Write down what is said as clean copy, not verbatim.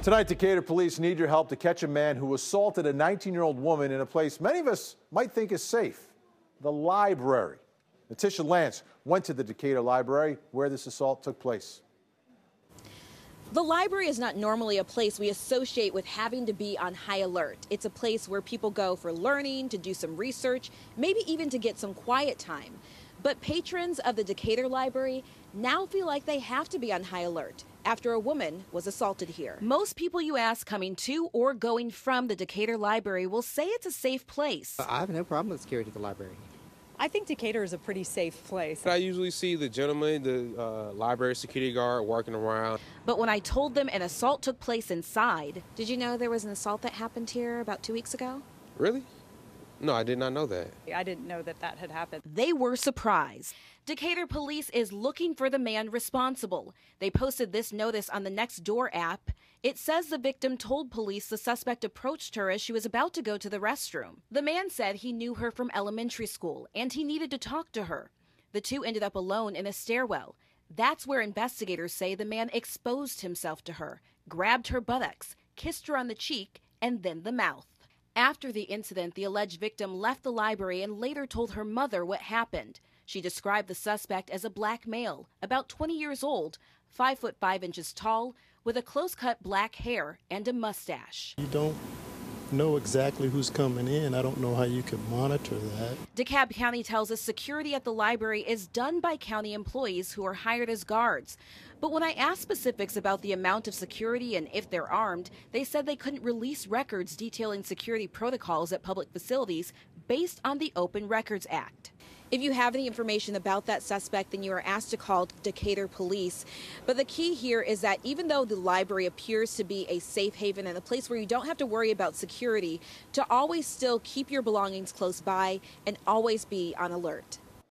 Tonight, Decatur police need your help to catch a man who assaulted a 19-year-old woman in a place many of us might think is safe, the library. Letitia Lance went to the Decatur library where this assault took place. The library is not normally a place we associate with having to be on high alert. It's a place where people go for learning, to do some research, maybe even to get some quiet time. But patrons of the Decatur library now feel like they have to be on high alert after a woman was assaulted here. Most people you ask coming to or going from the Decatur library will say it's a safe place. I have no problem with security at the library. I think Decatur is a pretty safe place. I usually see the gentleman, the library security guard, working around. But when I told them an assault took place inside... Did you know there was an assault that happened here about 2 weeks ago? Really? No, I did not know that. I didn't know that that had happened. They were surprised. Decatur police is looking for the man responsible. They posted this notice on the Nextdoor app. It says the victim told police the suspect approached her as she was about to go to the restroom. The man said he knew her from elementary school and he needed to talk to her. The two ended up alone in a stairwell. That's where investigators say the man exposed himself to her, grabbed her buttocks, kissed her on the cheek, and then the mouth. After the incident, the alleged victim left the library and later told her mother what happened. She described the suspect as a black male, about 20 years old, 5'5" tall, with a close-cut black hair and a mustache. You don't know exactly who's coming in. I don't know how you can monitor that. DeKalb County tells us security at the library is done by county employees who are hired as guards. But when I asked specifics about the amount of security and if they're armed, they said they couldn't release records detailing security protocols at public facilities based on the Open Records Act. If you have any information about that suspect, then you are asked to call Decatur police. But the key here is that even though the library appears to be a safe haven and a place where you don't have to worry about security, to always still keep your belongings close by and always be on alert.